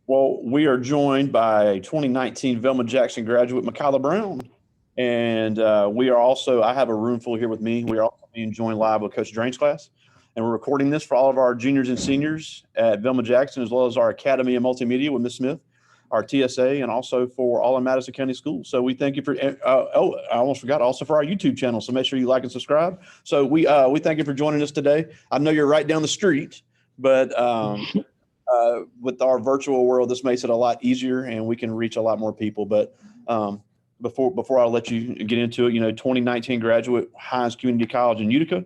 Well, we are joined by 2019 Velma Jackson graduate, Mekiyla Brown. And we are also, I have a room full here with me. We are also being joined live with Coach Drain's class. And we're recording this for all of our juniors and seniors at Velma Jackson, as well as our Academy of Multimedia with Ms. Smith, our TSA, and also for all of Madison County Schools. So we thank you for, I almost forgot, also for our YouTube channel. So make sure you like and subscribe. So we thank you for joining us today. I know you're right down the street, but with our virtual world, this makes it a lot easier and we can reach a lot more people. But before I let you get into it, 2019 graduate, Hines Community College in Utica,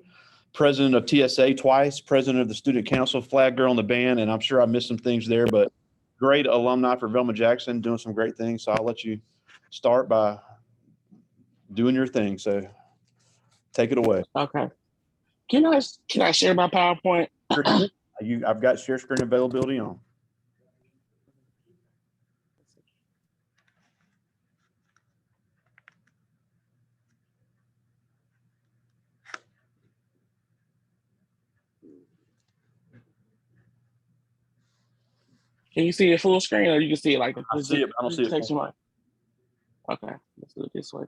president of TSA twice, president of the student council, flag girl in the band, and I'm sure I missed some things there, but great alumni for Velma Jackson, doing some great things. So I'll let you start by doing your thing. So take it away. Okay. Can I share my PowerPoint? I've got share screen availability on. Can you see it full screen, or you can see it like I see it. I don't see it. Okay, let's do it this way.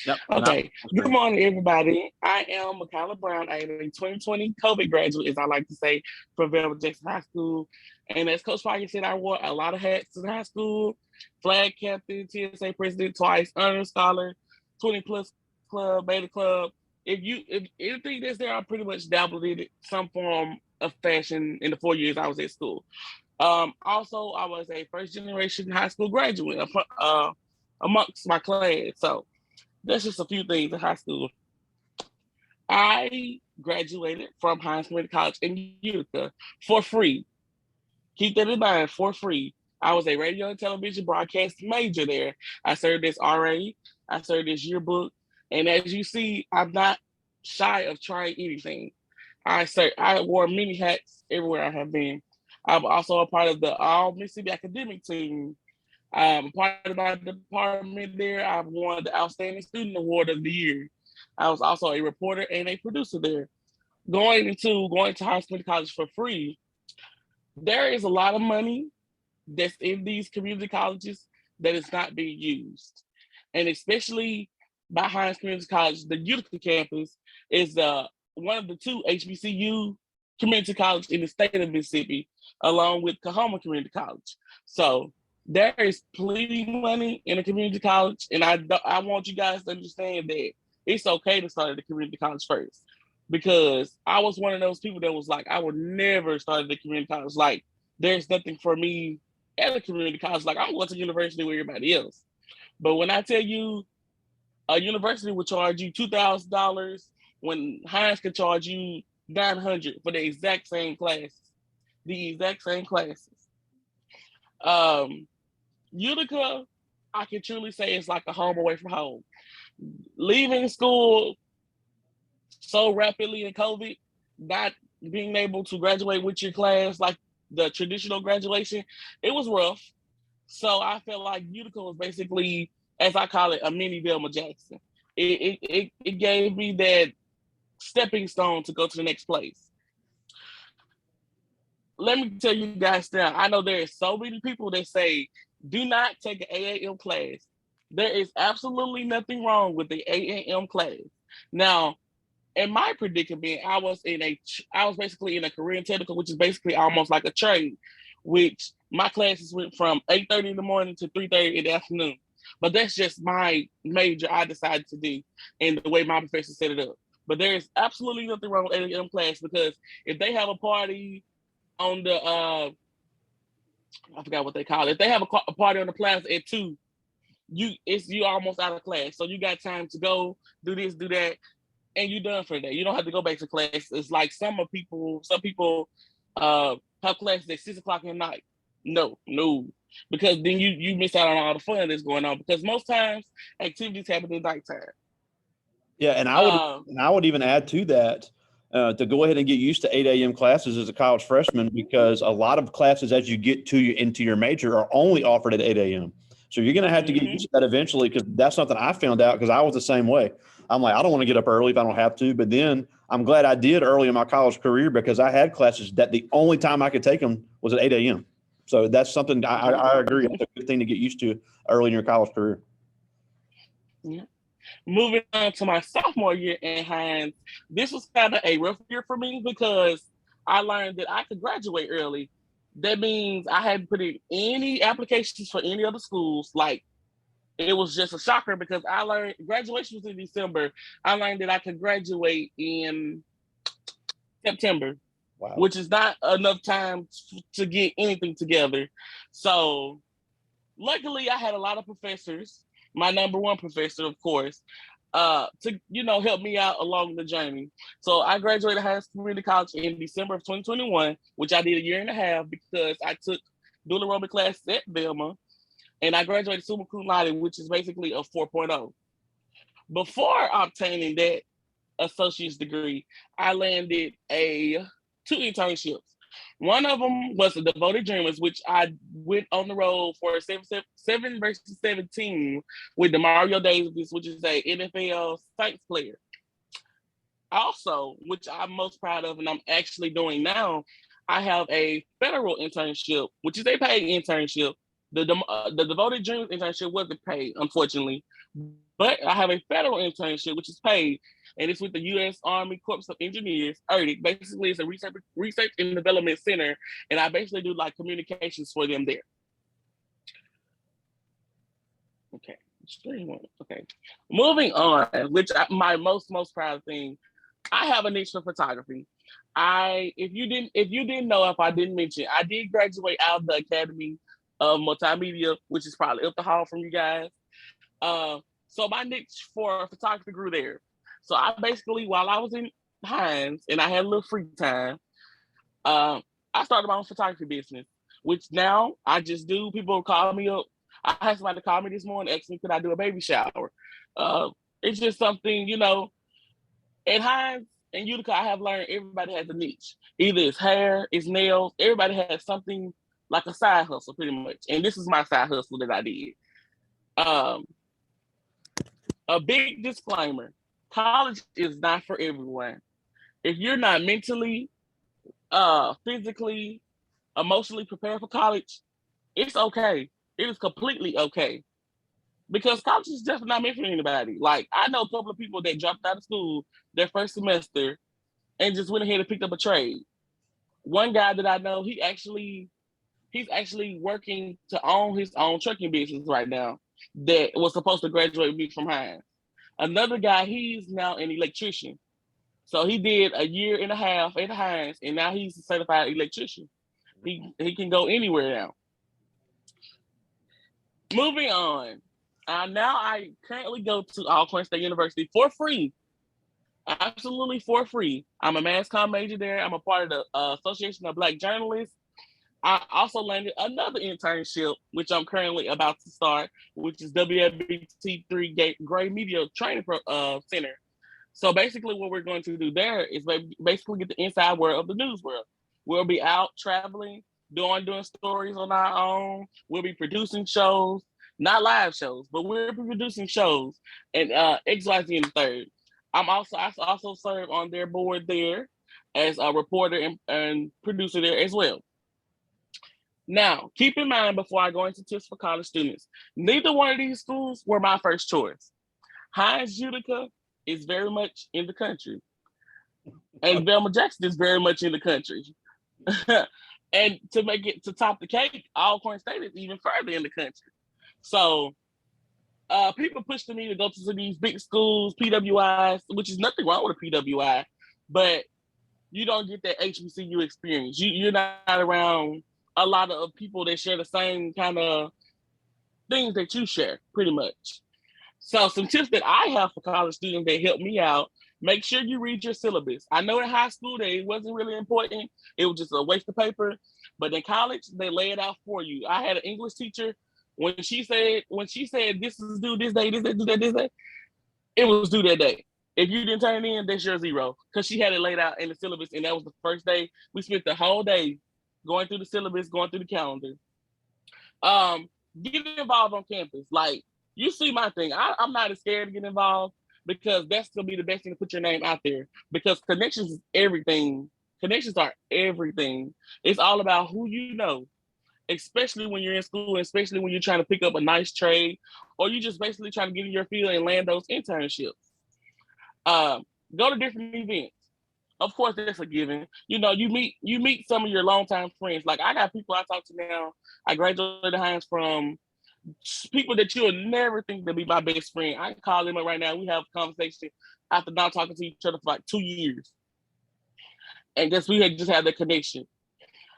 Yep. Okay. Good morning, everybody. I am Mekiyla Brown. I am a 2020 COVID graduate, as I like to say, from Velma Jackson High School. And as Coach Parker said, I wore a lot of hats in high school: flag captain, TSA president twice, honor scholar, 20 plus club, beta club. If anything that's there, I pretty much dabbled in it, some form of fashion in the 4 years I was at school. Also, I was a first generation high school graduate amongst my class. So that's just a few things in high school. I graduated from Hines Community College in Utica for free. Keep that in mind, for free. I was a radio and television broadcast major there. I served as RA. I served as yearbook. And as you see, I'm not shy of trying anything. I wore many hats everywhere I have been. I'm also a part of the All Mississippi academic team. Part of my department there, I've won the Outstanding Student Award of the Year. I was also a reporter and a producer there. Going to Hines Community College for free, there is a lot of money that's in these community colleges that is not being used. And especially by Hines Community College, the Utica campus is one of the two HBCU community colleges in the state of Mississippi, along with Kahoma Community College. So there is plenty of money in a community college, and I want you guys to understand that it's okay to start at the community college first, because I was one of those people that was like, I would never start at the community college. Like, there's nothing for me at a community college. Like, I'm going to university with everybody else. But when I tell you a university would charge you $2,000 when Hines could charge you $900 for the exact same classes. Utica, I can truly say it's like a home away from home. Leaving school so rapidly in COVID, not being able to graduate with your class like the traditional graduation, it was rough. So I felt like Utica was basically, as I call it, a mini Velma Jackson. It gave me that stepping stone to go to the next place. Let me tell you guys now, I know there are so many people that say, do not take an AAM class. There is absolutely nothing wrong with the AAM class. Now, in my predicament, I was basically in a career and technical, which is basically almost like a trade, which my classes went from 8:30 in the morning to 3:30 in the afternoon. But that's just my major I decided to do and the way my professor set it up. But there is absolutely nothing wrong with AAM class, because if they have a party on the, I forgot what they call it. If they have a party on the plaza at 2, you almost out of class. So you got time to go do this, do that, and you're done for the day. You don't have to go back to class. It's like some people have classes at 6 o'clock at night. No, because then you miss out on all the fun that's going on, because most times activities happen at nighttime. Yeah, and I would even add to that, to go ahead and get used to 8 a.m. classes as a college freshman, because a lot of classes as you get into your major are only offered at 8 a.m. So you're going to have to get used to that eventually, because that's something I found out, because I was the same way. I'm like, I don't want to get up early if I don't have to. But then I'm glad I did early in my college career because I had classes that the only time I could take them was at 8 a.m. So that's something I agree. It's a good thing to get used to early in your college career. Yeah. Moving on to my sophomore year in Hines, this was kind of a rough year for me because I learned that I could graduate early. That means I hadn't put in any applications for any other schools. Like, it was just a shocker because I learned graduation was in December. I learned that I could graduate in September, Wow. which is not enough time to get anything together. So luckily, I had a lot of professors. My number one professor, of course, to help me out along the journey. So I graduated Hines Community College in December of 2021, which I did a year and a half because I took dual enrollment classes at Velma, and I graduated summa cum laude, which is basically a 4.0. Before obtaining that associate's degree, I landed two internships. One of them was the Devoted Dreamers, which I went on the road for 7 versus 17 with Demario Davis, which is a NFL Saints player. Also, which I'm most proud of and I'm actually doing now, I have a federal internship, which is a paid internship. The Devoted Dreamers internship wasn't paid, unfortunately, but I have a federal internship, which is paid, and it's with the U.S. Army Corps of Engineers, ERDIC. Basically, it's a research and development center, and I basically do like communications for them there. Okay. Okay. Moving on, which my most proud thing, I have a niche for photography. If you didn't know, if I didn't mention, I did graduate out of the Academy of Multimedia, which is probably up the hall from you guys. So my niche for photography grew there. So I basically, while I was in Hines and I had a little free time, I started my own photography business, which now I just do. People call me up. I had somebody call me this morning, ask me, could I do a baby shower? It's just something, at Hines and Utica, I have learned everybody has a niche. Either it's hair, it's nails. Everybody has something like a side hustle, pretty much. And this is my side hustle that I did. A big disclaimer: college is not for everyone. If you're not mentally, physically, emotionally prepared for college, it's okay. It is completely okay. Because college is definitely not meant for anybody. Like, I know a couple of people that dropped out of school their first semester and just went ahead and picked up a trade. One guy that I know, he's actually working to own his own trucking business right now that was supposed to graduate with me from Hines. Another guy, he's now an electrician. So he did a year and a half at Hines, and now he's a certified electrician. He can go anywhere now. Moving on. Now I currently go to Alcorn State University for free. Absolutely for free. I'm a mass comm major there. I'm a part of the Association of Black Journalists. I also landed another internship, which I'm currently about to start, which is WFBT3 Gray Media Training Center. So basically what we're going to do there is basically get the inside world of the news world. We'll be out traveling, doing stories on our own. We'll be producing shows, not live shows, but we're producing shows and XYZ in the third. I also serve on their board there as a reporter and producer there as well. Now, keep in mind before I go into tips for college students, neither one of these schools were my first choice. Hines Utica is very much in the country, and Velma Jackson is very much in the country. And to make it to top the cake, Alcorn State is even further in the country. So people push me to go to these big schools, PWIs, which is nothing wrong with a PWI, but you don't get that HBCU experience. You're not around a lot of people that share the same kind of things that you share, pretty much. So some tips that I have for college students that help me out: make sure you read your syllabus. I know in high school that it wasn't really important. It was just a waste of paper. But in college, they lay it out for you. I had an English teacher, when she said this is due this day, do that, this day, it was due that day. If you didn't turn it in, that's your zero. Because she had it laid out in the syllabus, and that was the first day. We spent the whole day going through the syllabus, going through the calendar. Get involved on campus. Like, you see my thing. I'm not as scared to get involved, because that's gonna be the best thing to put your name out there. Because connections is everything. Connections are everything. It's all about who you know, especially when you're in school, especially when you're trying to pick up a nice trade, or you just basically trying to get in your field and land those internships. Go to different events. Of course, that's a given. You meet some of your longtime friends. Like I got people I talk to now. I graduated Hines from people that you would never think to be my best friend. I can call them up right now. We have a conversation after not talking to each other for like 2 years, and guess we had just had the connection.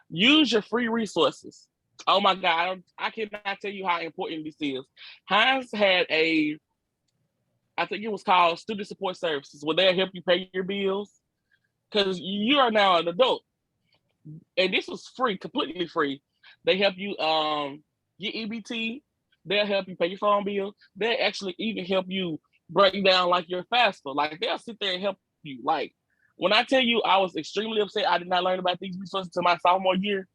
Use your free resources. Oh my God, I cannot tell you how important this is. Hines had I think it was called Student Support Services, where they'll help you pay your bills because you are now an adult, and this was free, completely free. They help you get EBT. They'll help you pay your phone bill. They'll actually even help you break down like your FAFSA. Like they'll sit there and help you. Like when I tell you I was extremely upset I did not learn about these resources until my sophomore year,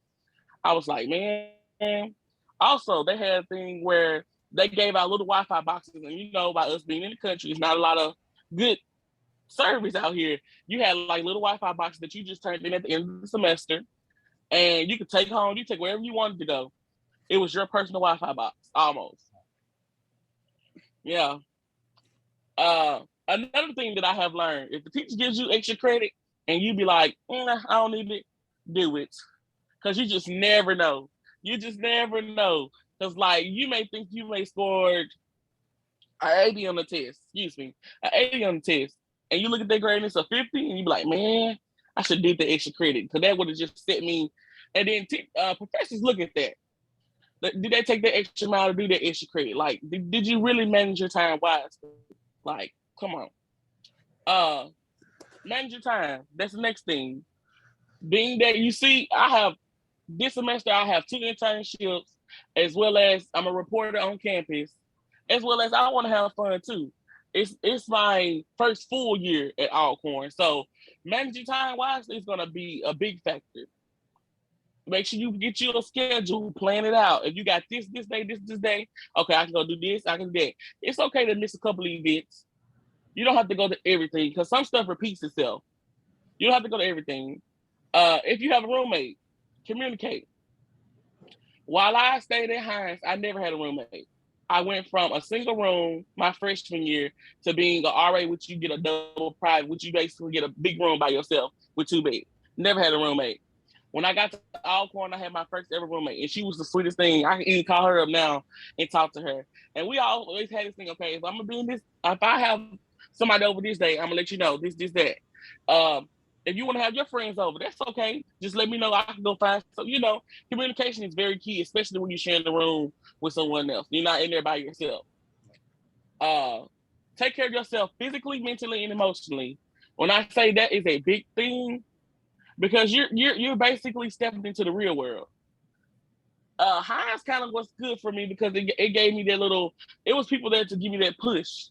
I was like, man. Also, they had a thing where they gave out little Wi-Fi boxes, and by us being in the country, it's not a lot of good service out here. You had like little Wi-Fi boxes that you just turned in at the end of the semester, and you could take home. You take wherever you wanted to go. It was your personal Wi-Fi box, almost. Yeah. Another thing that I have learned: if the teacher gives you extra credit, and you be like, I don't need it, do it, because you just never know. You just never know. Because, like, you may think you may scored an 80 on the test. Excuse me. An 80 on the test. And you look at that grade and it's a 50, and you be like, man, I should did the extra credit. Because that would have just set me. And then professors look at that. Did they take that extra mile to do that extra credit? Like, did you really manage your time wisely? Like, come on. Manage your time. That's the next thing. Being that you see, this semester I have 2 internships, as well as I'm a reporter on campus, as well as I want to have fun too. It's my first full year at Alcorn, so managing time wisely is gonna be a big factor. Make sure you get you a schedule, plan it out. If you got this day, this day, okay, I can go do this, I can do that. It's okay to miss a couple of events. You don't have to go to everything because some stuff repeats itself. You don't have to go to everything. If you have a roommate, communicate. While I stayed at Hines, I never had a roommate. I went from a single room my freshman year to being an RA, which you get a double private, which you basically get a big room by yourself with 2 beds. Never had a roommate. When I got to Alcorn, I had my first ever roommate, and she was the sweetest thing. I can even call her up now and talk to her. And we always had this thing, okay, if I'm gonna be in this, if I have somebody over this day, I'm gonna let you know this, that. If you want to have your friends over, that's okay. Just let me know. I can go find. So, communication is very key, especially when you're sharing the room with someone else. You're not in there by yourself. Take care of yourself physically, mentally, and emotionally. When I say that is a big thing, because you're basically stepping into the real world. Hines kind of was good for me because it gave me that little. It was people there to give me that push,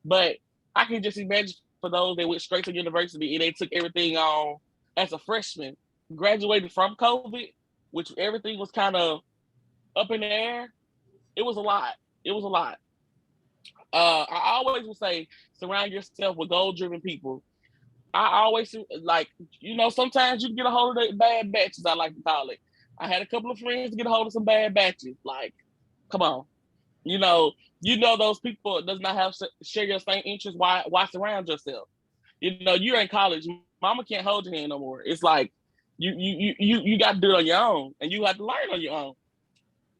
but I can just imagine for those that went straight to university and they took everything on as a freshman, graduated from COVID, which everything was kind of up in the air. It was a lot. It was a lot. I always would say surround yourself with goal-driven people. I always like, sometimes you get a hold of the bad batches, I like to call it. I had a couple of friends get a hold of some bad batches. Like, come on. Those people does not have share your same interests. Why surround yourself? You're in college. Mama can't hold your hand no more. It's like you got to do it on your own, and you have to learn on your own.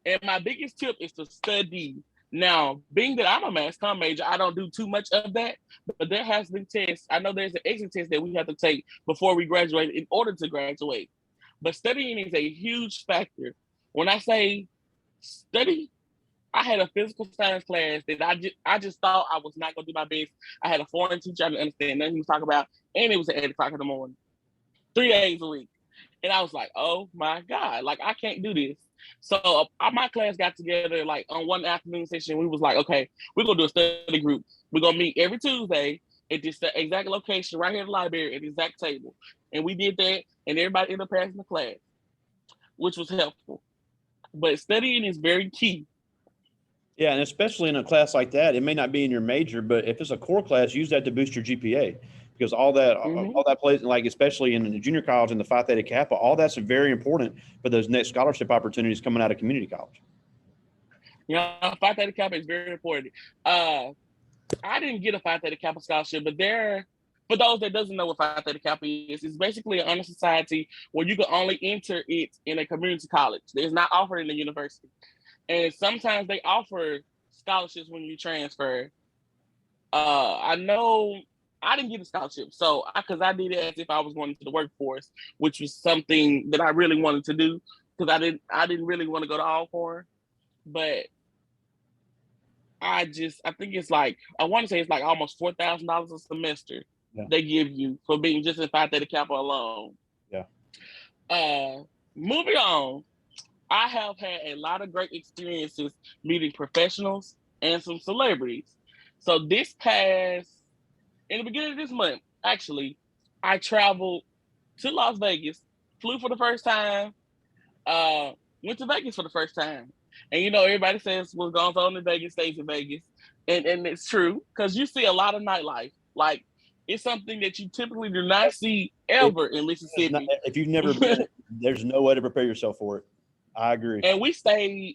And my biggest tip is to study. Now, being that I'm a mass comm major, I don't do too much of that, but there has been tests. I know there's an exit test that we have to take before we graduate in order to graduate. But studying is a huge factor. When I say study, I had a physical science class that I just thought I was not going to do my best. I had a foreign teacher I didn't understand nothing he was talking about, and it was at 8 o'clock in the morning, 3 days a week. And I was like, oh my God, like I can't do this. So my class got together like on one afternoon session. We was like, okay, we're going to do a study group. We're going to meet every Tuesday at this exact location right here in the library at the exact table. And we did that, and everybody ended up passing the class, which was helpful. But studying is very key. Yeah, and especially in a class like that, it may not be in your major, but if it's a core class, use that to boost your GPA because all that plays, like especially in the junior college and the Phi Theta Kappa, all that's very important for those next scholarship opportunities coming out of community college. Yeah, Phi Theta Kappa is very important. I didn't get a Phi Theta Kappa scholarship, but for those that doesn't know what Phi Theta Kappa is, it's basically an honor society where you can only enter it in a community college. It's not offered in the university. And sometimes they offer scholarships when you transfer. I know I didn't get a scholarship, so because I did it as if I was going into the workforce, which was something that I really wanted to do because I didn't really want to go to Alcorn, but I think it's like I want to say it's like almost $4,000 a semester they give you for being just in Phi Theta Kappa alone. Yeah. Moving on, I have had a lot of great experiences meeting professionals and some celebrities. So in the beginning of this month, actually, I traveled to Las Vegas, flew for the first time, went to Vegas for the first time. And everybody says what's going on in Vegas stays in Vegas. And it's true, because you see a lot of nightlife. Like, it's something that you typically do not see ever in Mississippi. If you've never been, there's no way to prepare yourself for it. I agree. And we stayed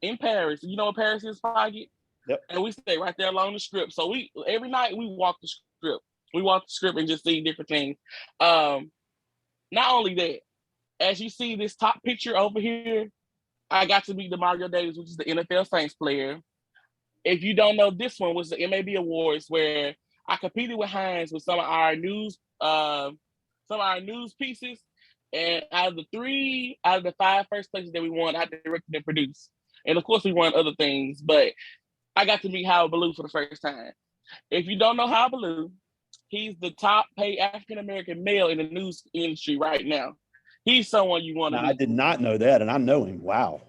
in Paris. You know what Paris is, Pocket? Yep. And we stay right there along the strip. So every night we walk the strip. We walk the strip and just see different things. Not only that, as you see this top picture over here, I got to meet Demario Davis, which is the NFL Saints player. If you don't know, this one was the MAB Awards, where I competed with Hines with some of our news pieces. And out of the 5 first places that we won, I directed and produced. And of course, we won other things, but I got to meet Howard Ballou for the first time. If you don't know Howard Ballou, he's the top paid African-American male in the news industry right now. He's someone you want to meet. I did not know that, and I know him. Wow.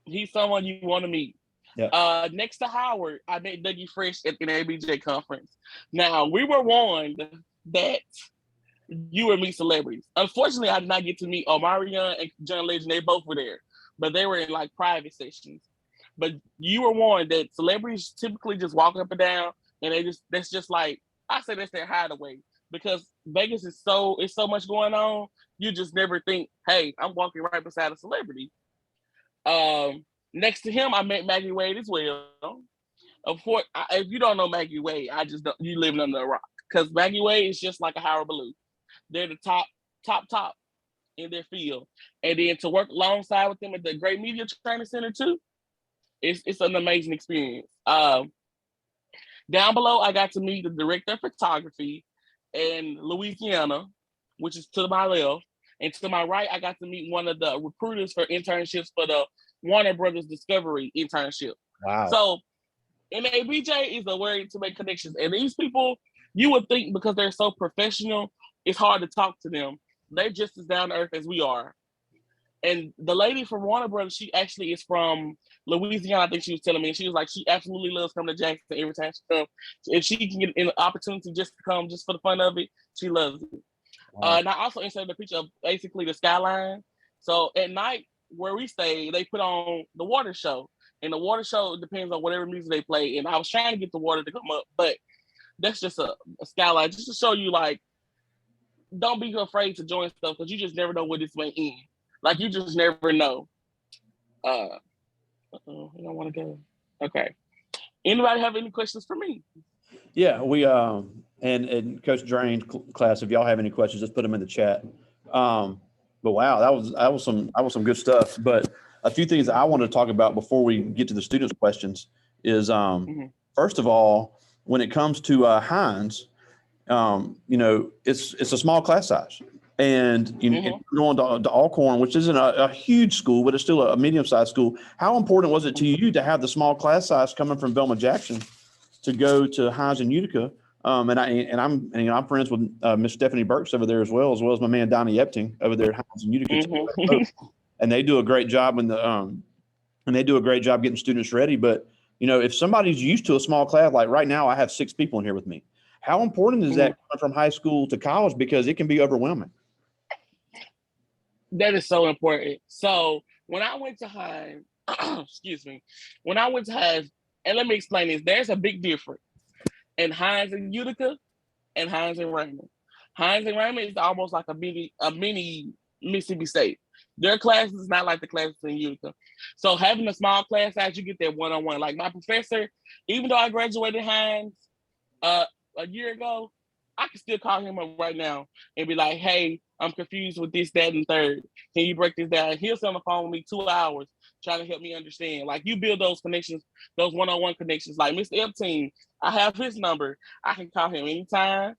He's someone you want to meet. Yeah. Next to Howard, I met Dougie Fresh at an ABJ conference. Now, we were warned that you would meet celebrities. Unfortunately, I did not get to meet Omarion and John Legend. They both were there, but they were in like private sessions. But you were warned that celebrities typically just walk up and down, and that's just like, I say that's their hideaway, because Vegas is so much going on. You just never think, hey, I'm walking right beside a celebrity. Next to him, I met Maggie Wade as well. Of course, if you don't know Maggie Wade, you living under a rock, because Maggie Wade is just like a Howard Ballou. They're the top in their field. And then to work alongside with them at the Great Media Training Center too, it's an amazing experience. Down below, I got to meet the director of photography in Louisiana, which is to my left. And to my right, I got to meet one of the recruiters for internships for the Warner Brothers Discovery internship. Wow. So MABJ is a way to make connections. And these people, you would think because they're so professional, it's hard to talk to them. They're just as down to earth as we are. And the lady from Warner Brothers, she actually is from Louisiana. I think she was telling me. She was like, she absolutely loves coming to Jackson every time she comes. If she can get an opportunity just to come just for the fun of it, she loves it. Wow. And I also inserted a picture of basically the skyline. So at night where we stay, they put on the water show. And the water show depends on whatever music they play. And I was trying to get the water to come up, but that's just a skyline, just to show you, like, don't be afraid to join stuff, because you just never know where this may end. Like, you just never know. I don't want to go. Okay. Anybody have any questions for me? Yeah, we and Coach Drain's class, if y'all have any questions, just put them in the chat. But wow, that was some good stuff. But a few things I want to talk about before we get to the students' questions is first of all, when it comes to Hines, it's a small class size. And if you're going to Alcorn, which isn't a huge school, but it's still a medium-sized school, how important was it to you to have the small class size coming from Velma Jackson to go to Hines and Utica? I'm friends with Miss Stephanie Burks over there as well as my man Donnie Epting over there at Hines and Utica. And they do a great job getting students ready. But if somebody's used to a small class, like right now, I have 6 people in here with me. How important is that coming from high school to college? Because it can be overwhelming. That is so important. So when I went to Hines, excuse me, when I went to Hines, and let me explain this, there's a big difference in Hines and Utica and Hines and Raymond. Hines and Raymond is almost like a mini Mississippi State. Their classes is not like the classes in Utica. So having a small class size, you get that one-on-one. Like my professor, even though I graduated Hines a year ago, I can still call him up right now and be like, hey, I'm confused with this, that, and third. Can you break this down? He'll sit on the phone with me 2 hours trying to help me understand. Like you build those connections, those one-on-one connections. Like Mr. Epstein, I have his number. I can call him anytime.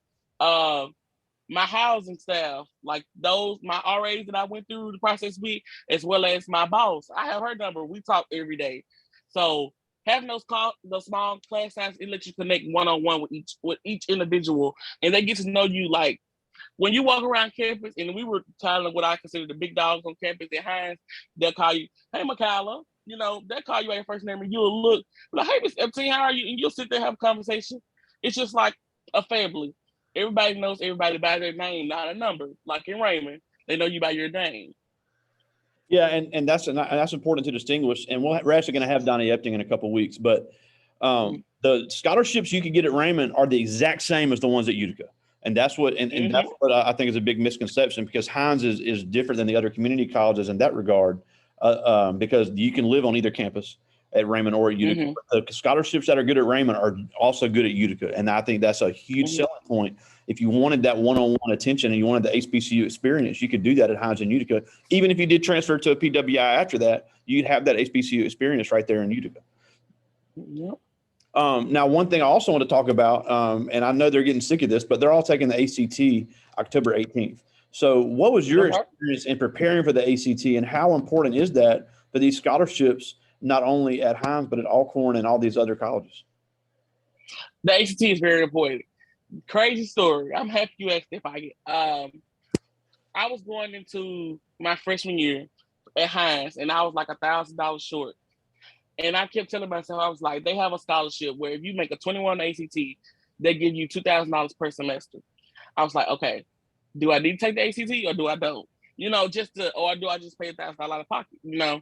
My housing staff, like those, my RAs that I went through the process with, as well as my boss, I have her number. We talk every day. So having those small class sizes, it lets you connect one-on-one with each individual, and they get to know you. Like when you walk around campus, and we were telling what I consider the big dogs on campus at Hines, they'll call you, hey, Mekiyla. You know, they'll call you by your first name, and you'll look like, hey, Miss Epstein, how are you? And you'll sit there and have a conversation. It's just like a family. Everybody knows everybody by their name, not a number. Like in Raymond, they know you by your name. Yeah, and that's important to distinguish. And we're actually going to have Donnie Epting in a couple of weeks. But the scholarships you can get at Raymond are the exact same as the ones at Utica. And that's what that's what I think is a big misconception, because Hines is different than the other community colleges in that regard, because you can live on either campus at Raymond or at Utica. The scholarships that are good at Raymond are also good at Utica. And I think that's a huge selling point. If you wanted that one-on-one attention and you wanted the HBCU experience, you could do that at Hines and Utica. Even if you did transfer to a PWI after that, you'd have that HBCU experience right there in Utica. Yep. Now, one thing I also want to talk about, and I know they're getting sick of this, but they're all taking the ACT October 18th. So what was your experience in preparing for the ACT, and how important is that for these scholarships, not only at Hines, but at Alcorn and all these other colleges? The ACT is very important. Crazy story. I'm happy you asked if I get. I was going into my freshman year at Hines, and I was like $1,000 short. And I kept telling myself, I was like, they have a scholarship where if you make a 21 ACT, they give you $2,000 per semester. I was like, okay, do I need to take the ACT or do I don't? You know, or do I just pay $1,000 out of pocket? You know,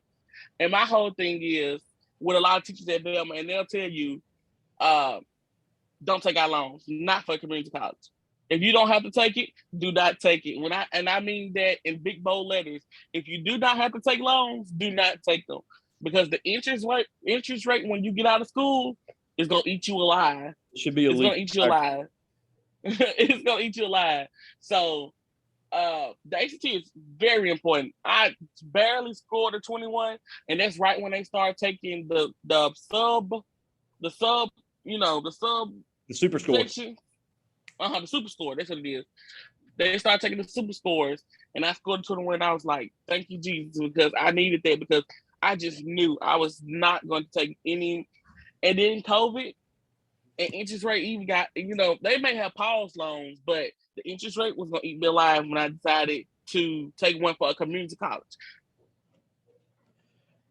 and my whole thing is with a lot of teachers at Velma, and they'll tell you, don't take out loans, not for community college. If you don't have to take it, do not take it. I mean that in big bold letters. If you do not have to take loans, do not take them, because the interest rate when you get out of school is gonna eat you alive. Should be illegal. It's gonna eat you alive. It's gonna eat you alive. So the ACT is very important. I barely scored a 21, and that's right when they start taking the super score. Section. The super score. That's what it is. They start taking the super scores, and I scored 21. And I was like, "Thank you, Jesus," because I needed that, because I just knew I was not going to take any. And then COVID and interest rate even got, they may have paused loans, but the interest rate was going to eat me alive when I decided to take one for a community college.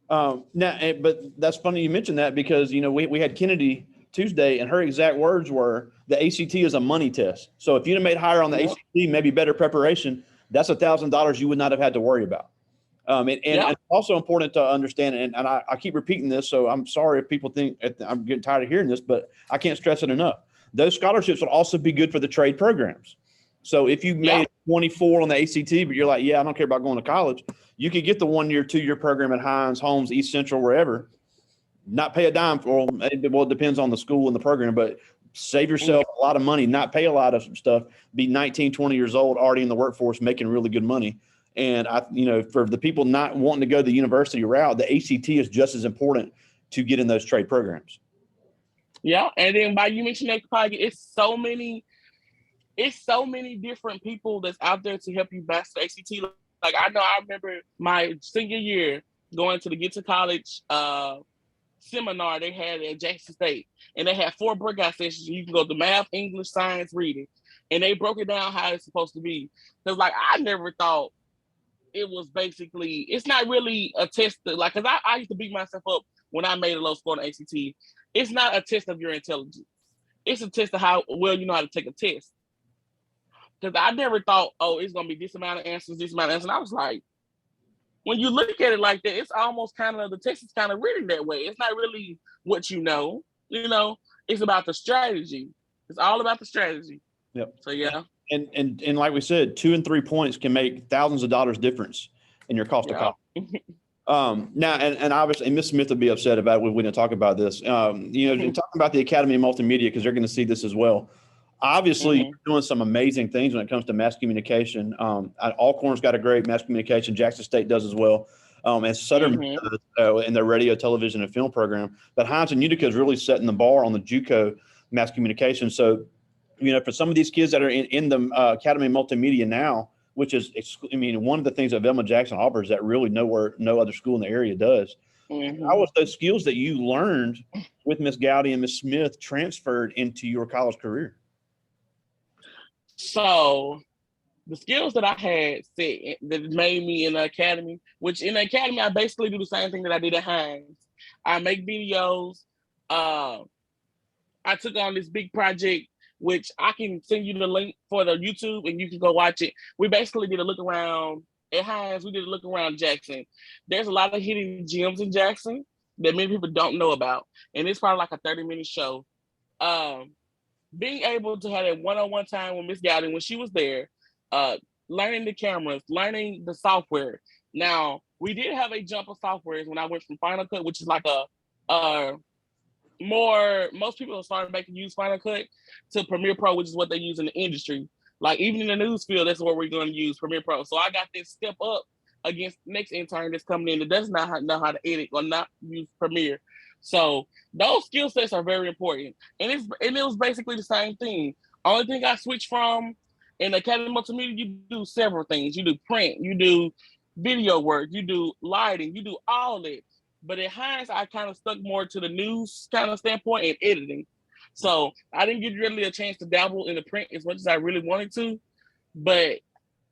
But that's funny you mentioned that, because we had Kennedy Tuesday, and her exact words were, the ACT is a money test. So if you'd have made higher on the ACT, maybe better preparation, that's $1,000 you would not have had to worry about. And it's also important to understand, and I keep repeating this, so I'm sorry if people think I'm getting tired of hearing this, but I can't stress it enough. Those scholarships will also be good for the trade programs. So if you made 24 on the ACT, but you're like, I don't care about going to college, you could get the 1-year, 2-year program at Hines, Holmes, East Central, wherever, not pay a dime for them. Well, it depends on the school and the program, but save yourself a lot of money, not pay a lot of stuff, be 19, 20 years old, already in the workforce, making really good money. And for the people not wanting to go the university route, the ACT is just as important to get in those trade programs. Yeah. And then by you mentioning that, it's so many different people that's out there to help you master ACT. Like I remember my senior year going to the Get to College seminar they had at Jackson State, and they had 4 breakout sessions. You can go to math, English, science, reading, and they broke it down how it's supposed to be. Because I never thought it was basically, it's not really a test because I used to beat myself up when I made a low score on ACT. It's not a test of your intelligence. It's a test of how well you know how to take a test. Because I never thought, it's gonna be this amount of answers, this amount of answers. And I was like, when you look at it like that, it's almost kind of the text is kind of written that way. It's not really what you know. It's about the strategy. It's all about the strategy. Yep. So yeah. And like we said, 2 and 3 points can make thousands of dollars difference in your cost of college. Now, and obviously, Miss Smith would be upset about it. We didn't talk about this. Talking about the Academy of Multimedia, because they're going to see this as well. Obviously, you're doing some amazing things when it comes to mass communication. Alcorn's got a great mass communication. Jackson State does as well. And Sutter in their radio, television, and film program. But Hines and Utica is really setting the bar on the JUCO mass communication. So, for some of these kids that are in the Academy of Multimedia now, which is, one of the things that Velma Jackson offers that really no other school in the area does. How was those skills that you learned with Miss Gowdy and Miss Smith transferred into your college career? So the skills that I had that made me in the academy, which in the academy, I basically do the same thing that I did at Hines. I make videos. I took on this big project, which I can send you the link for the YouTube and you can go watch it. We basically did a look around at Hines. We did a look around Jackson. There's a lot of hidden gems in Jackson that many people don't know about. And it's probably like a 30-minute show. Being able to have that one-on-one time with Miss Gowdy when she was there, learning the cameras, learning the software. Now, we did have a jump of softwares when I went from Final Cut, which is like most people are starting to use Final Cut, to Premiere Pro, which is what they use in the industry. Like even in the news field, that's what we're going to use, Premiere Pro. So I got this step up against the next intern that's coming in that does not know how to edit or not use Premiere. So those skill sets are very important. And it was basically the same thing. Only thing I switched from in Academy Multimedia, you do several things. You do print, you do video work, you do lighting, you do all that. But at Hines, I kind of stuck more to the news kind of standpoint and editing. So I didn't get really a chance to dabble in the print as much as I really wanted to. But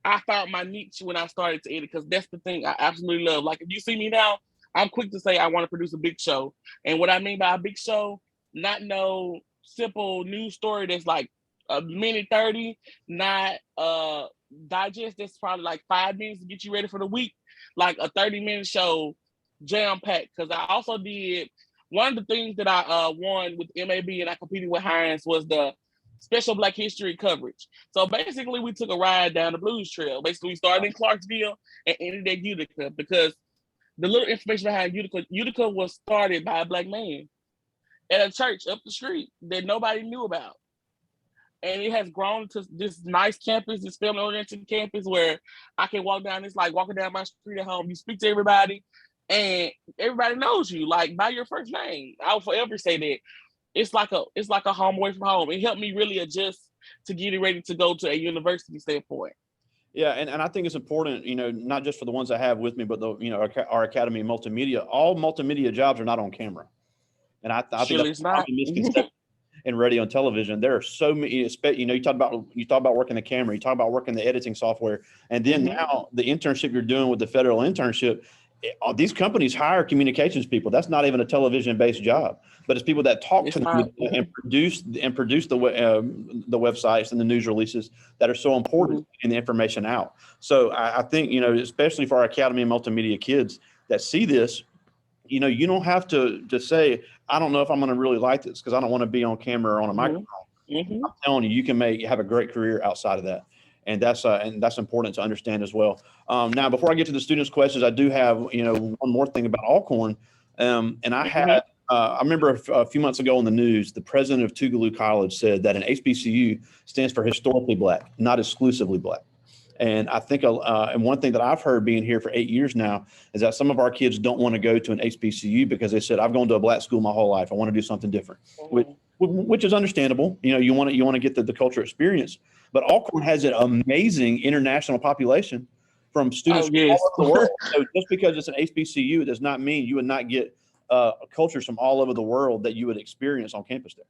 I found my niche when I started to edit, because that's the thing I absolutely love. Like if you see me now, I'm quick to say I want to produce a big show. And what I mean by a big show, not no simple news story that's like a minute 30, not digest that's probably like 5 minutes to get you ready for the week, like a 30-minute show jam-packed. Because I also did one of the things that I won with MAB and I competed with Hines was the special Black History coverage. So basically we took a ride down the Blues Trail. Basically we started in Clarksville and ended at Utica, because the little information behind Utica was started by a Black man at a church up the street that nobody knew about. And it has grown to this nice campus, this family-oriented campus where I can walk down, it's like walking down my street at home. You speak to everybody and everybody knows you, like by your first name. I'll forever say that. It's like a home away from home. It helped me really adjust to getting ready to go to a university standpoint. Yeah, and I think it's important, not just for the ones I have with me, but our Academy of Multimedia. All multimedia jobs are not on camera, and I think that's a misconception in radio and television. There are so many. You talk about working the camera, you talk about working the editing software, and then now the internship you're doing with the federal internship. These companies hire communications people. That's not even a television-based job, but it's people that talk to them and produce the websites and the news releases that are so important in the information out. So I think, especially for our Academy of Multimedia kids that see this, you don't have to say, I don't know if I'm going to really like this because I don't want to be on camera or on a microphone. I'm telling you, you can have a great career outside of that. And that's important to understand as well. Now, before I get to the students' questions, I do have one more thing about Alcorn. And I remember a few months ago on the news, the president of Tougaloo College said that an HBCU stands for historically Black, not exclusively Black. And I think, and one thing that I've heard being here for 8 years now is that some of our kids don't want to go to an HBCU because they said, I've gone to a Black school my whole life. I want to do something different, which is understandable. You want to get the culture experience. But Alcorn has an amazing international population from students all over the world. So just because it's an HBCU, it does not mean you would not get cultures from all over the world that you would experience on campus there.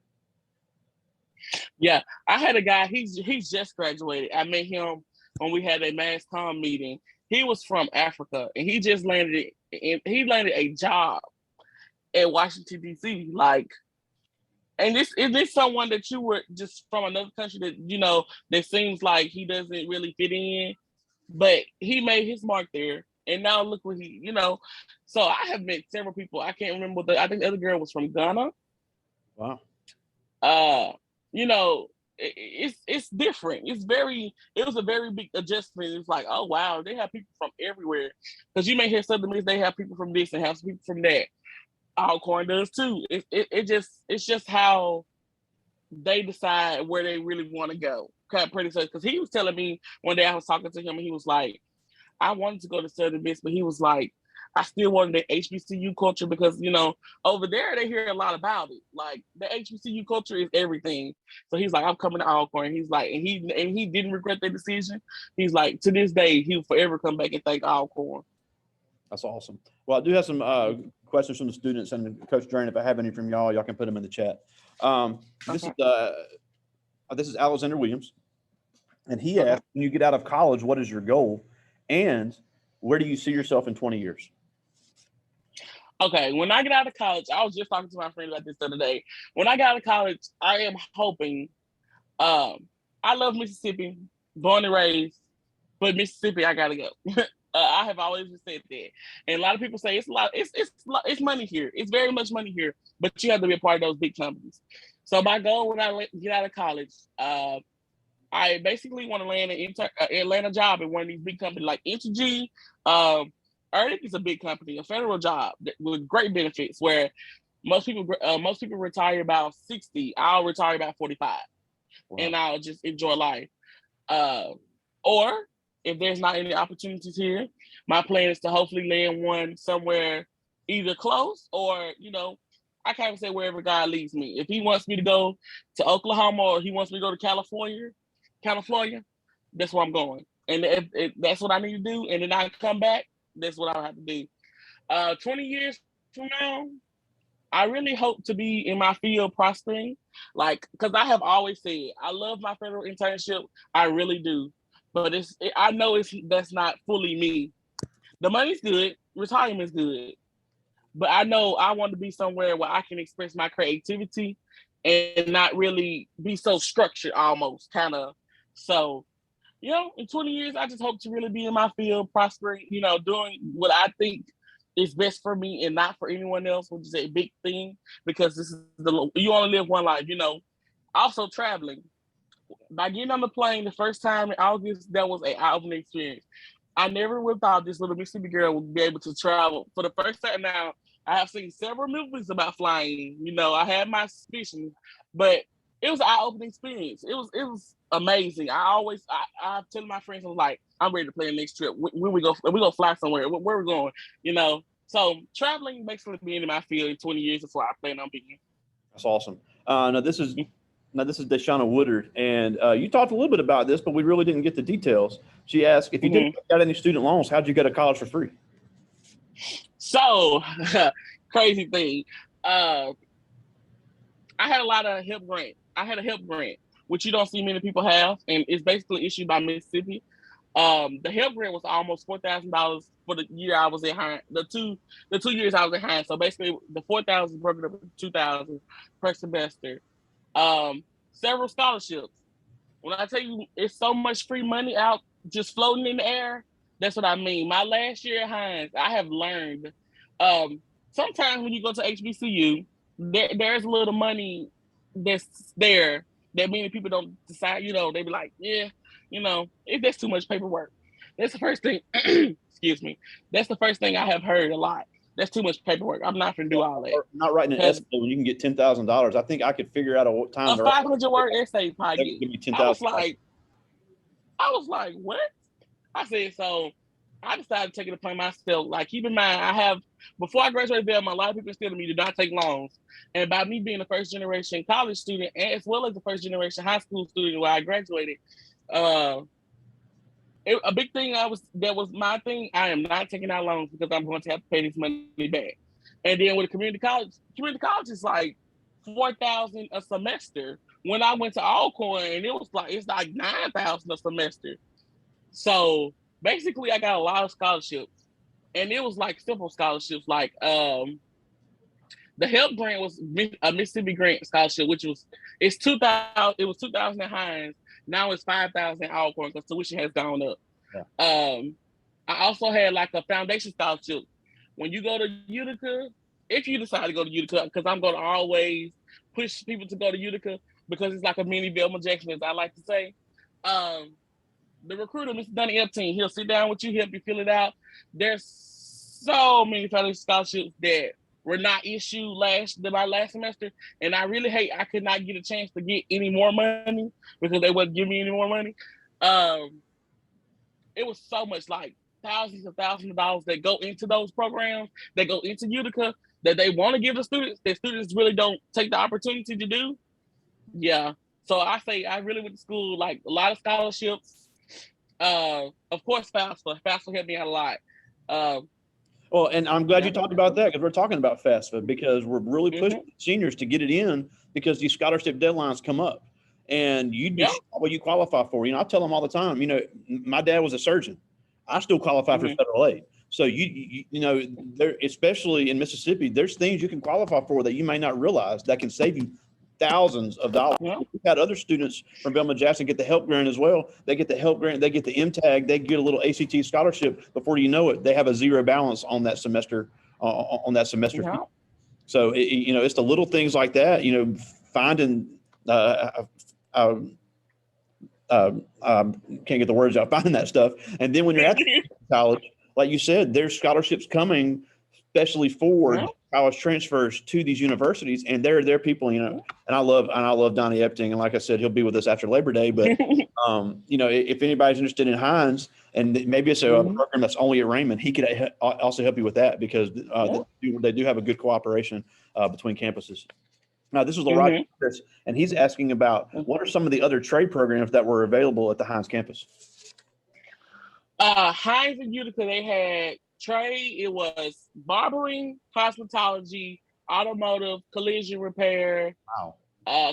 Yeah, I had a guy, he's just graduated. I met him when we had a mass comm meeting. He was from Africa and he just landed a job at Washington, D.C. And is this someone that you were just from another country that, that seems like he doesn't really fit in, but he made his mark there And now look what he, So I have met several people. I can't remember I think the other girl was from Ghana. Wow. It's different. It was a very big adjustment. It's like, oh wow, they have people from everywhere. Because you may hear Southern Miss, they have people from this and have people from that. Alcorn does too. It's just how they decide where they really want to go. Kind of pretty because he was telling me one day I was talking to him and he was like, I wanted to go to Southern Miss, but he was like, I still wanted the HBCU culture because, over there they hear a lot about it. Like the HBCU culture is everything. So he's like, I'm coming to Alcorn. He's like, and he didn't regret that decision. He's like, to this day, he'll forever come back and thank Alcorn. That's awesome. Well, I do have some questions from the students, and Coach Drain, if I have any from y'all can put them in the chat. This is Alexander Williams, and he asked, when you get out of college, what is your goal, and where do you see yourself in 20 years? Okay, when I get out of college, I was just talking to my friend about this the other day. When I get out of college, I am hoping. I love Mississippi, born and raised, but Mississippi, I gotta go. I have always said that, and a lot of people say it's a lot. It's money here. It's very much money here, but you have to be a part of those big companies. So my goal when I get out of college, I basically want to land an Atlanta job in one of these big companies like Entergy. Earth is a big company, a federal job with great benefits. Where most people retire about 60. I'll retire about 45, and I'll just enjoy life. Or if there's not any opportunities here, my plan is to hopefully land one somewhere either close or, I can't say wherever God leads me. If he wants me to go to Oklahoma or he wants me to go to California, that's where I'm going. And if that's what I need to do, and then I come back, that's what I'll have to do. 20 years from now, I really hope to be in my field prospering. Because I have always said, I love my federal internship. I really do. But I know that's not fully me. The money's good, retirement's good, but I know I want to be somewhere where I can express my creativity and not really be so structured almost, kind of. So, in 20 years, I just hope to really be in my field, prospering, doing what I think is best for me and not for anyone else, which is a big thing because you only live one life, Also traveling. By getting on the plane the first time in August, that was an eye-opening experience. I never would have thought this little Mississippi girl would be able to travel. For the first time now, I have seen several movies about flying. I had my suspicions, but it was an eye-opening experience. It was amazing. I tell my friends, I was like, I'm ready to plan the next trip. When we go fly somewhere. Where we going? So traveling, basically being in my field in 20 years is where I plan on being. That's awesome. Now this is Deshauna Woodard, and you talked a little bit about this, but we really didn't get the details. She asked, if you didn't got any student loans, how'd you go to college for free? So, crazy thing. I had a lot of help grant. I had a help grant, which you don't see many people have, and it's basically issued by Mississippi. The help grant was almost $4,000 for the year I was in Hines. The two years I was in Hines. So basically, the $4,000 broken up into $2,000 per semester. Several scholarships. When I tell you it's so much free money out just floating in the air, that's what I mean. My last year at Hines, I have learned sometimes when you go to HBCU, there's a little money that's there that many people don't decide, they be like, yeah, if that's too much paperwork. That's the first thing, excuse me. That's the first thing I have heard a lot. That's too much paperwork. I'm not going to do all that. Not writing an essay when you can get $10,000. I think I could figure out a time. A 500-word essay probably. Give me $10,000. I was like, what? I said, so I decided to take it upon myself. Keep in mind, before I graduated Velma, a lot of people still to me do not take loans. And by me being a first generation college student, as well as the first generation high school student where I graduated, a big thing that was my thing. I am not taking out loans because I'm going to have to pay this money back. And then with a community college is like $4,000 a semester. When I went to Alcorn, it's like $9,000 a semester. So basically, I got a lot of scholarships, and it was like simple scholarships. Like the help grant was a Mississippi grant scholarship, it's $2,000. It was $2,000 at Hines. Now it's $5,000 at Alcorn because tuition has gone up. Yeah. I also had like a foundation scholarship. When you go to Utica, if you decide to go to Utica, because I'm going to always push people to go to Utica because it's like a mini Velma Jackson, as I like to say. Um, the recruiter, Mr. Dunny Epstein, he'll sit down with you, help you fill it out. There's so many foundation scholarships that were not issued my last semester, and I really hate I could not get a chance to get any more money because they wouldn't give me any more money. It was so much, like thousands of dollars that go into those programs, that go into Utica, that they want to give the students, that students really don't take the opportunity to do. Yeah. So I say I really went to school, like a lot of scholarships. Of course, FAFSA. FAFSA helped me out a lot. Well, and I'm glad you talked about that because we're talking about FAFSA because we're really pushing seniors to get it in because these scholarship deadlines come up. And you'd be what you qualify for. You know, I tell them all the time, you know, my dad was a surgeon. I still qualify for federal aid. So you know, there, especially in Mississippi, there's things you can qualify for that you may not realize that can save you thousands of dollars. Yeah. We've had other students from Velma Jackson get the help grant as well. They get the help grant, they get the MTAG, they get a little ACT scholarship. Before you know it, they have a zero balance on that semester. Yeah. So you know, it's the little things like that. You know, finding. Can't get the words out, finding that stuff. And then when you're at college, like you said, there's scholarships coming, especially for college transfers to these universities. And they're people, you know, and I love Donnie Epting. And like I said, he'll be with us after Labor Day. But, you know, if anybody's interested in Hines, and maybe it's a program that's only at Raymond, he could also help you with that because they do have a good cooperation between campuses. Now, this is Lorraine, and he's asking about what are some of the other trade programs that were available at the Hines campus? Hines and Utica, they had trade. It was barbering, cosmetology, automotive, collision repair,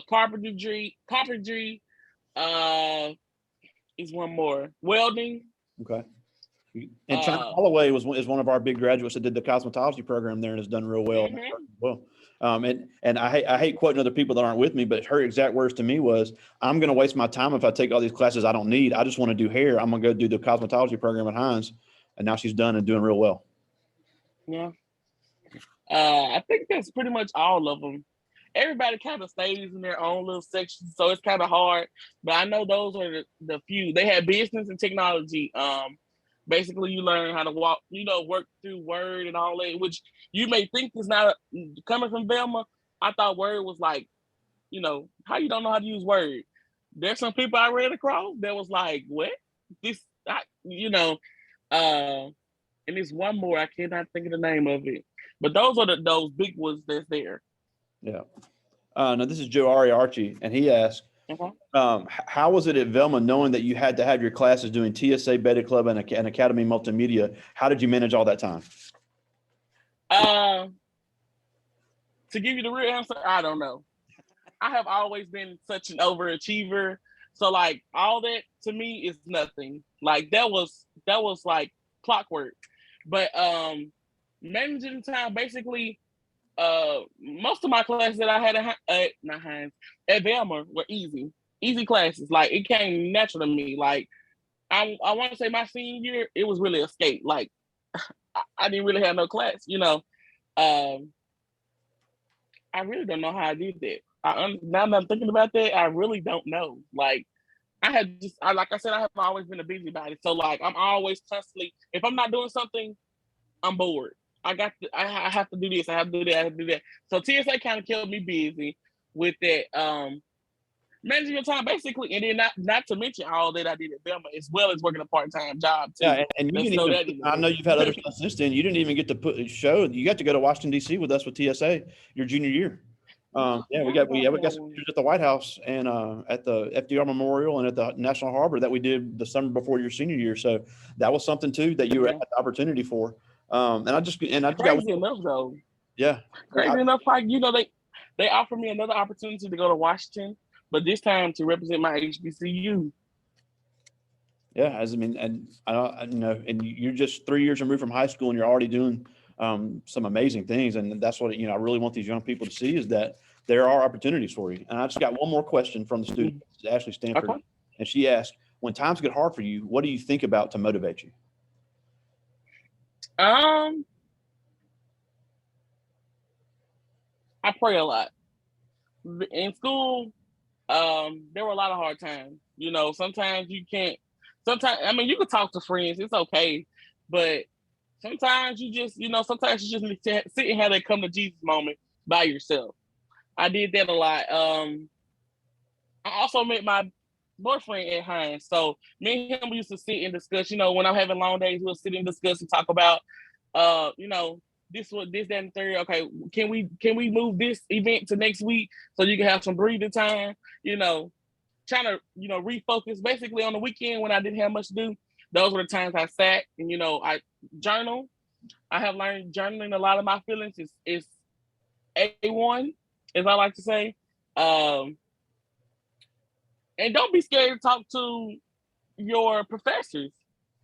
carpentry. Is one more, welding. Okay. And China Holloway is one of our big graduates that did the cosmetology program there and has done real well. And I hate quoting other people that aren't with me, but her exact words to me was, I'm going to waste my time if I take all these classes I don't need. I just want to do hair. I'm going to go do the cosmetology program at Hines. And now she's done and doing real well. Yeah. I think that's pretty much all of them. Everybody kind of stays in their own little section, so it's kind of hard. But I know those are the few. They had business and technology. Basically, you learn how to work through Word and all that, which you may think is not coming from Velma. I thought Word was like, you know, how you don't know how to use Word. There's some people I ran across that was like, what? And there's one more, I cannot think of the name of it. But those are those big ones that's there. Yeah. Now, this is Joe Archie, and he asked, how was it at Velma knowing that you had to have your classes doing TSA Beta Club and Academy Multimedia? How did you manage all that time? To give you the real answer, I don't know. I have always been such an overachiever. So like all that to me is nothing. Like that was like clockwork. But managing time, basically, most of my classes that I had at Velma were easy classes. Like it came natural to me. Like I want to say my senior year, it was really escape. Like I didn't really have no class, you know. I really don't know how I did that. Now that I'm thinking about that, I really don't know. Like like I said, I have always been a busybody. So like I'm always constantly, if I'm not doing something, I'm bored. I have to do this. I have to do that. I have to do that. So TSA kind of kept me busy with that. Managing your time basically, and then not to mention all that I did at Velma, as well as working a part-time job too. Yeah, and you didn't even, I know you've had other stuff since then. You didn't even get to show. You got to go to Washington D.C. with us with TSA your junior year. We got some pictures at the White House and at the FDR Memorial and at the National Harbor that we did the summer before your senior year. So that was something too that you had the opportunity for. And I just crazy enough though. Yeah, crazy enough. Like they offered me another opportunity to go to Washington, but this time to represent my HBCU. Yeah, and and you're just 3 years removed from high school, and you're already doing some amazing things, and that's what I really want these young people to see is that there are opportunities for you. And I just got one more question from the student, Ashley Stanford, and she asked, "When times get hard for you, what do you think about to motivate you?" Um, I pray a lot. In school, there were a lot of hard times. You know, sometimes you can't. Sometimes, I mean, you can talk to friends. It's okay, but sometimes you just, sometimes you just need to sit and have that come to Jesus moment by yourself. I did that a lot. I also met my boyfriend at Hines. So me and him used to sit and discuss, when I'm having long days, we'll sit and discuss and talk about this, that, and the third. Okay, can we move this event to next week so you can have some breathing time? You know, trying to, refocus. Basically on the weekend when I didn't have much to do, those were the times I sat and, I journal. I have learned journaling a lot of my feelings is A1, as I like to say. And don't be scared to talk to your professors.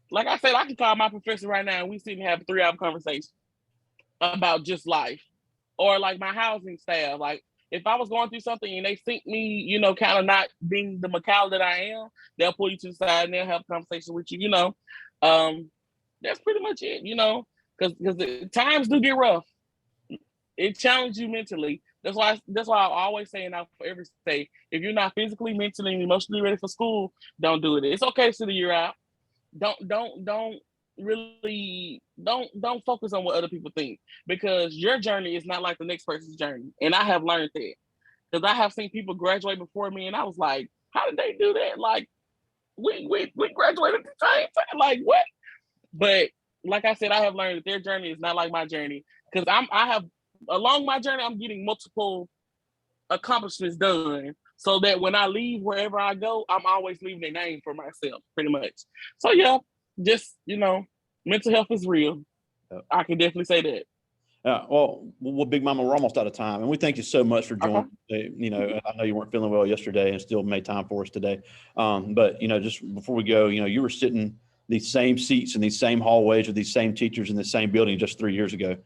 Like I said, I can call my professor right now and we sit and have a 3-hour conversation about just life. Or like my housing staff. Like if I was going through something and they think me, kind of not being the Mekiyla that I am, they'll pull you to the side and they'll have a conversation with you. That's pretty much it, because the times do get rough. It challenges you mentally. That's why I always say, and I forever say, if you're not physically, mentally, and emotionally ready for school, don't do it. It's okay to sit a year out. Don't really don't focus on what other people think, because your journey is not like the next person's journey. And I have learned that, because I have seen people graduate before me, and I was like, how did they do that? Like we graduated at the same time. Like what? But like I said, I have learned that their journey is not like my journey, because I have along my journey, I'm getting multiple accomplishments done, so that when I leave wherever I go, I'm always leaving a name for myself, pretty much. So yeah, just mental health is real. I can definitely say that. Well, Big Mama, we're almost out of time, and we thank you so much for Okay. joining. I know you weren't feeling well yesterday, and still made time for us today. But just before we go, you were sitting these same seats in these same hallways with these same teachers in the same building just 3 years ago,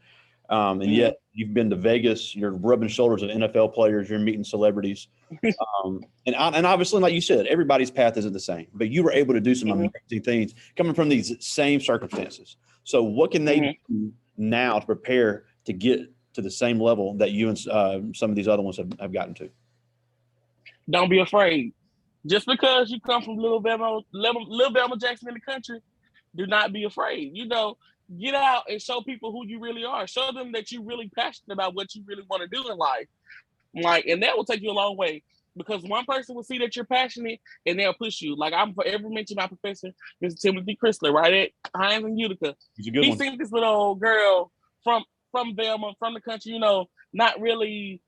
and yet you've been to Vegas. You're rubbing shoulders with NFL players. You're meeting celebrities, and obviously, like you said, everybody's path isn't the same. But you were able to do some amazing things coming from these same circumstances. So, what can they do now to prepare to get to the same level that you and some of these other ones have gotten to? Don't be afraid. Just because you come from little Velma Jackson in the country, do not be afraid. Get out and show people who you really are. Show them that you're really passionate about what you really want to do in life. And that will take you a long way, because one person will see that you're passionate and they'll push you. Like I'm forever mention my professor, Mr. Timothy Chrysler, right at Hines and Utica. He's a good He one. seen this little old girl from Velma, from the country, not really,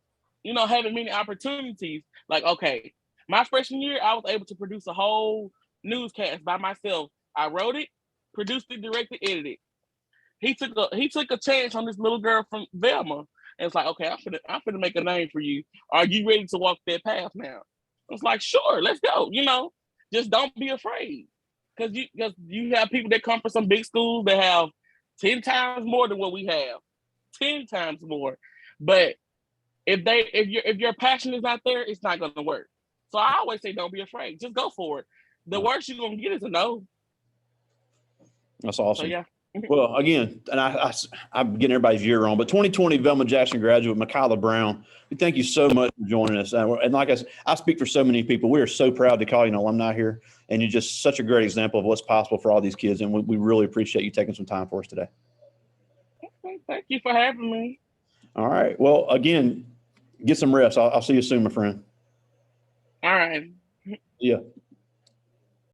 having many opportunities. Like, okay, my freshman year, I was able to produce a whole newscast by myself. I wrote it, produced it, directed, edited. He took a chance on this little girl from Velma. And it's like, okay, I'm finna make a name for you. Are you ready to walk that path now? It's like, sure, let's go. Just don't be afraid, because you have people that come from some big schools that have 10 times more than what we have, 10 times more. But if your passion is not there, it's not gonna work. So I always say, don't be afraid. Just go for it. The worst you're gonna get is a no. That's awesome. So yeah. Well, again, and I'm getting everybody's year wrong, but 2020 Velma Jackson graduate Mekiyla Brown, we thank you so much for joining us. And like I speak for so many people. We are so proud to call you an alumni here, and you're just such a great example of what's possible for all these kids. And we really appreciate you taking some time for us today. Thank you for having me. All right. Well, again, get some rest. I'll see you soon, my friend. All right. Yeah.